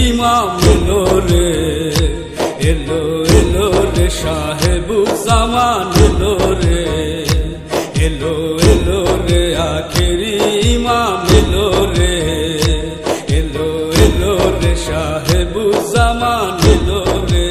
ইমাম এলো রে, এলো এলো রে সাহেবুজ্জামান এলো রে, এলো এলো রে আখেরি ইমাম এলো রে, এলো এলো রে সাহেবুজ্জামান এলো রে।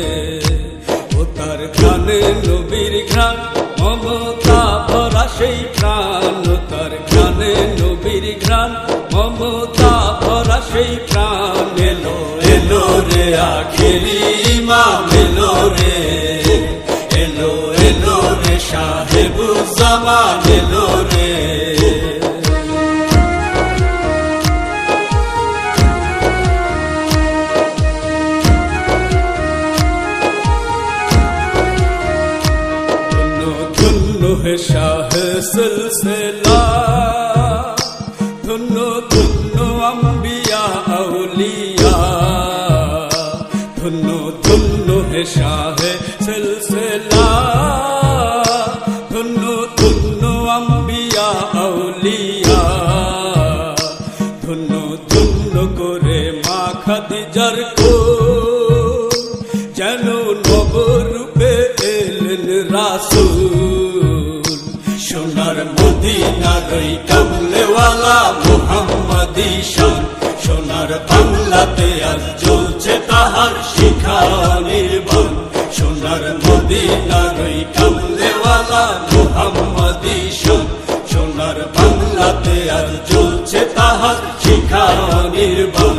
ও তার ঘ্রাণে নবীর ঘ্রাণ, মমতা ভরা সেই প্রাণ, ও তার ঘ্রাণে নবীর ঘ্রাণ, মমতা ভরা সেই প্রাণ। এলো এলো রে আখেরি ইমাম এলো রে, এলো এলো রে সাহেবুজ্জামান এলো রে। হে শাহ সিলসিলা, ধন্য ধন্য আম্বিয়া আউলিয়া, ধন্য ধন্য হে শাহ সিলসিলা, ধন্য ধন্য আম্বিয়া আউলিয়া, ধন্য ধন্য করে মা খাদিজার কোল, যেন নবরূপে এলেন রাসূল। সোনার মদিনার ওই কামলেওয়ালা মুহাম্মাদি শান, সোনার বাংলাতে আজ জ্বলছে তাহার শিখা নির্বাণ। সোনার মদিনার ওই কামলেওয়ালা মুহাম্মাদি শান, সোনার বাংলাতে আজ জ্বলছে তাহার শিখা নির্বাণ।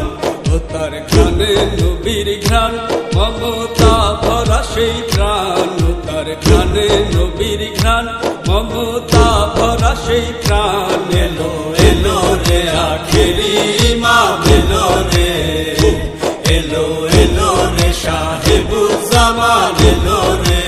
ও তার ঘ্রাণে নবীর ঘ্রাণ, মমতা ভরা সেই প্রাণ, ও তার ঘ্রাণে নবীর ঘ্রাণ, মমতা ভরা সেই প্রাণ। এলো এলো রে আখেরি ইমাম এলো রে, এলো এলো রে সাহেবুজ্জামান এলো রে।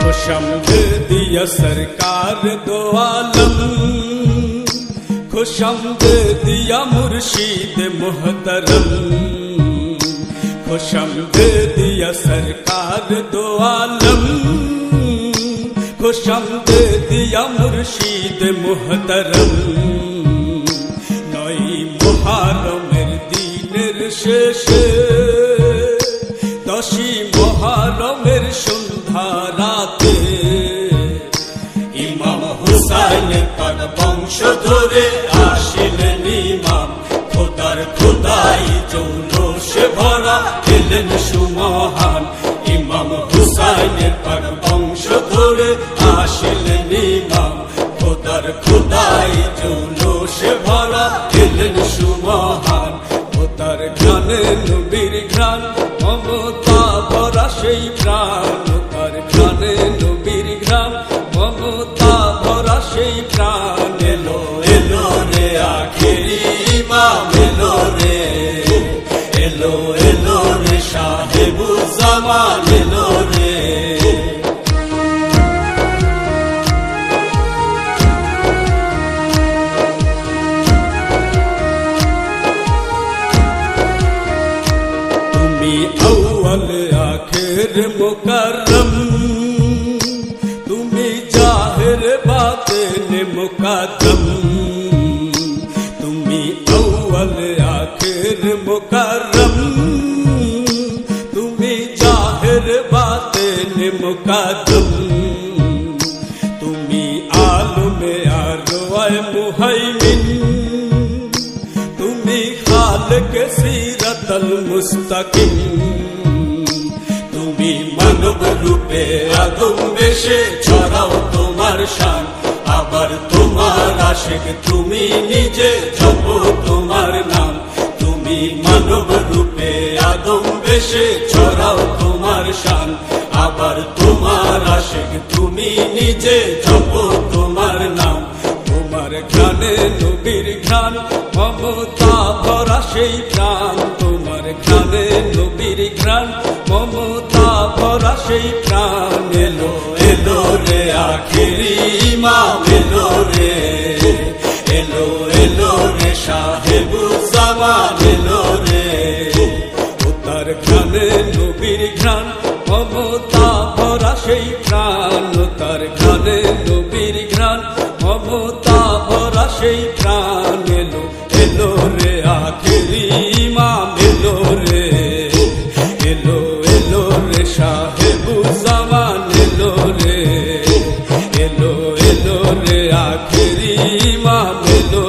खुशमदीद सरकार दो आलम, खुशमदीद मुर्शीद मुहतरम, खुशमदीद सरकार दो आलम, खुशमदीद मुर्शीद मुहतरम। नई मुहर्रमेर दिनेर शेषे, दशी मुहर्रमेर সন্ধ্যা রাতে, ইমাম হুসাইন তার বংশ ধরে আসিলেন ইমাম, খোদার খোদাই জৌলুসে ভরা এলেন সুমহান। ইমাম হুসাইন তার বংশ ধরে আসিলেন ইমাম, খোদার খোদাই জৌলুসে ভরা এলেন সুমহান। ও তার ঘ্রাণে নবীর ঘ্রাণ, মমতা ভরা সেই প্রাণ, ও তার ঘ্রাণে নবীর ঘ্রাণ, মমতা ভরা সেই প্রাণ। এলো এলো রে আখেরি ইমাম এলো রে, এলো এলো রে সাহেবুজ্জামান এলো রে। তুমি আউয়াল আখির মুকাররম, তুমি জাহির বাতিন মুকাদ্দম, তুমি আউয়াল আখির মুকাররম, তুমি জাহির বাতিন মুকাদ্দম, তুমি আলমে আরওয়ায়ে মুহাইমিন, তুমি খালিক সিরাতুল মুস্তাকিম, তুমি মানব রূপে আদম বেশে ছড়াও তোমার শান। আবার তোমার আশিক তুমি নিজে জপো তোমার নাম, তুমি মানব রূপে আদম বেশে ছড়াও তোমার শান। আবার তোমার আশিক তুমি নিজে জপো তোমার নাম। তোমার ঘ্রাণে নবীর ঘ্রাণ, মমতা ভরা সেই প্রাণ, তোমার ঘ্রাণে নবীর ঘ্রাণ, মমতা ভরা সেই প্রাণ। এলো এলো রে আখেরি ইমাম এলো রে, এলো এলো রে সাহেবুজ্জামান এলো রে। ও তার ঘ্রাণে নবীর ঘ্রাণ, মমতা ভরা সেই প্রাণ এলো এলো রে আখেরি ইমাম এলো রে, এলো এলো রে সাহেবুজ্জামান এলো রে, এলো এলো রে আখেরি ইমাম এলো